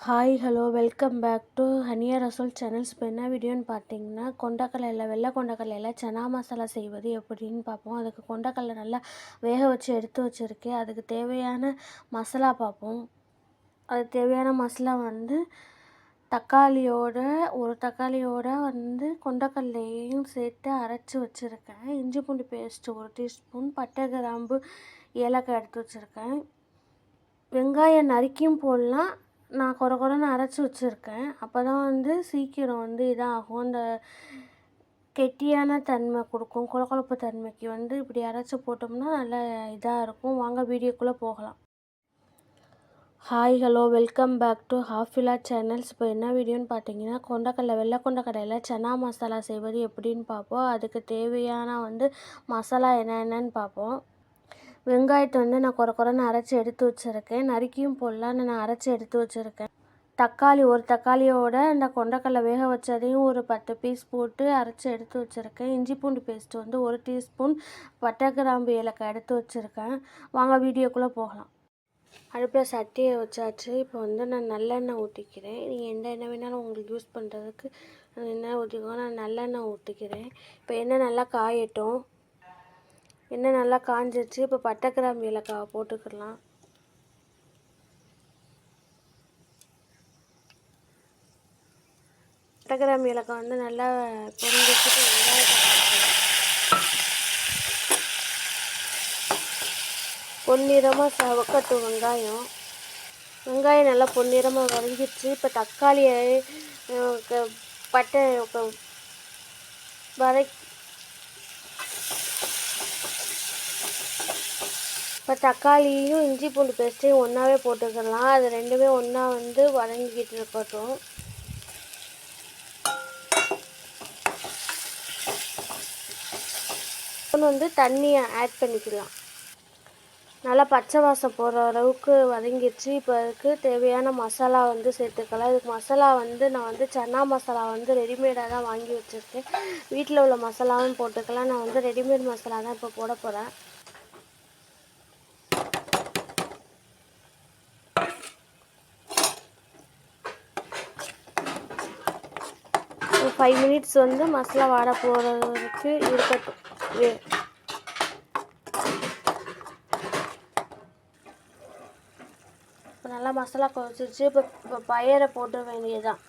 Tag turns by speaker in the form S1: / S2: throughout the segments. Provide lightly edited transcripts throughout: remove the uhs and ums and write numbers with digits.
S1: Hi hello welcome back to Haniya Rasool channels. இப்போ என்ன வீடியோன்னு பார்த்தீங்கன்னா, வெள்ளை கொண்டக்கடலையில் சனா மசாலா செய்வது எப்படின்னு பார்ப்போம். அதுக்கு கொண்டக்கடலை நல்லா வேக வச்சு எடுத்து வச்சுருக்கேன். அதுக்கு தேவையான மசாலா பார்ப்போம். அதுக்கு தேவையான மசாலா ஒரு தக்காளியோட கொண்டக்கடலையையும் சேர்த்து அரைச்சி வச்சுருக்கேன். இஞ்சி பூண்டு பேஸ்ட்டு 1 டீஸ்பூன், பட்டை கிராம்பு ஏலக்காய் எடுத்து வச்சுருக்கேன். வெங்காயம் நறுக்கியும் போடலாம். நான் கொரன்னு அரைச்சி வச்சுருக்கேன். அப்போ தான் சீக்கிரம் இதாகும். இந்த கெட்டியான தன்மை கொடுக்கும். கொழப்பு தன்மைக்கு இப்படி அரைச்சி போட்டோம்னா நல்லா இதாக இருக்கும். வாங்க வீடியோக்குள்ளே போகலாம். Hi hello welcome back to Hafila channels. இப்போ என்ன வீடியோன்னு பார்த்தீங்கன்னா, வெள்ளை கொண்டக்கடலையில் சனா மசாலா செய்வது எப்படின்னு பார்ப்போம். அதுக்கு தேவையான மசாலா என்னென்னு பார்ப்போம். வெங்காயத்தை நான் கொரன்னு அரைச்சி எடுத்து வச்சுருக்கேன். நறுக்கியும் போடலான்னு நான் அரைச்சி எடுத்து வச்சுருக்கேன். ஒரு தக்காளியோட இந்த கொண்டக்கடலை வேக வச்சதையும் ஒரு 10 பீஸ் போட்டு அரைச்சி எடுத்து வச்சுருக்கேன். இஞ்சி பூண்டு பேஸ்ட்டு 1 டீஸ்பூன், பட்டை கிராம்பு ஏலக்காய் எடுத்து வச்சுருக்கேன். வாங்க வீடியோக்குள்ளே போகலாம். அடுப்பில் சட்டியை வச்சாச்சு. இப்போ நான் நல்லெண்ணெய் ஊற்றிக்கிறேன். நீங்கள் எந்த எண்ணெய் வேணாலும் உங்களுக்கு யூஸ் பண்ணுறதுக்கு எண்ணெய் ஊற்றிக்கோங்க. நான் நல்லெண்ணெய் ஊற்றிக்கிறேன். இப்போ எண்ணெய் நல்லா காயட்டும். எண்ணெய் நல்லா காஞ்சிருச்சு. இப்போ பட்டை கிராம்பு ஏலக்காவை போட்டுக்கலாம். பட்டை கிராம்பு ஏலக்காய் நல்லா பொரிஞ்சிட்டு வெங்காயத்தை பொன்னிறமாக சவக்கட்டும். வெங்காயம் நல்லா பொன்னிறமாக வதங்கிடுச்சு. இப்போ தக்காளியை பட்டை இப்போ தக்காளியும் இஞ்சி பூண்டு பேஸ்ட்டையும் ஒன்றாவே போட்டுக்கலாம். அது ரெண்டுமே ஒன்றா வதங்கிக்கிட்டு இருக்கட்டும். தண்ணியை ஆட் பண்ணிக்கலாம். நல்லா பச்சை வாசம் போகிற அளவுக்கு வதங்கிடுச்சு. இப்போ அதுக்கு தேவையான மசாலா சேர்த்துக்கலாம். இதுக்கு மசாலா நான் சன்னா மசாலா ரெடிமேடாக தான் வாங்கி வச்சுருக்கேன். வீட்டில் உள்ள மசாலாவும் போட்டுக்கலாம். நான் ரெடிமேட் மசாலா தான் இப்போ போட போகிறேன். 5 மினிட்ஸ் மசாலா வாட போகிறதுக்கு இருக்கட்டும். இப்போ நல்லா மசாலா கொதிச்சிருச்சு. இப்போ பயரை போட வேண்டியதுதான்.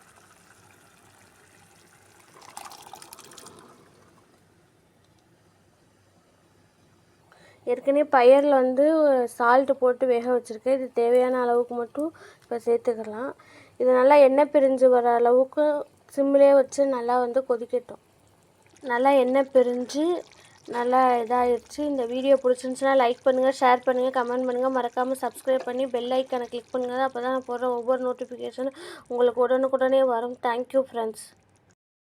S1: ஏற்கனவே பயரில் சால்ட்டு போட்டு வேக வச்சுருக்கேன். இது தேவையான அளவுக்கு மட்டும் இப்போ சேர்த்துக்கலாம். இது நல்லா எண்ணெய் பிரிஞ்சு வர அளவுக்கு சிம்மிலே வச்சு நல்லா கொதிக்கட்டும். நல்லா எண்ணெய் பிரிஞ்சு நல்லா இதாகிடுச்சு. இந்த வீடியோ பிடிச்சிருந்துச்சுன்னா லைக் பண்ணுங்கள், ஷேர் பண்ணுங்கள், கமெண்ட் பண்ணுங்கள். மறக்காமல் சப்ஸ்கிரைப் பண்ணி பெல் ஐக்கானை கிளிக் பண்ணுங்கள். அப்போ தான் நான் போடுற ஒவ்வொரு நோட்டிஃபிகேஷனும் உங்களுக்கு உடனுக்குடனே வரும். Thank you friends.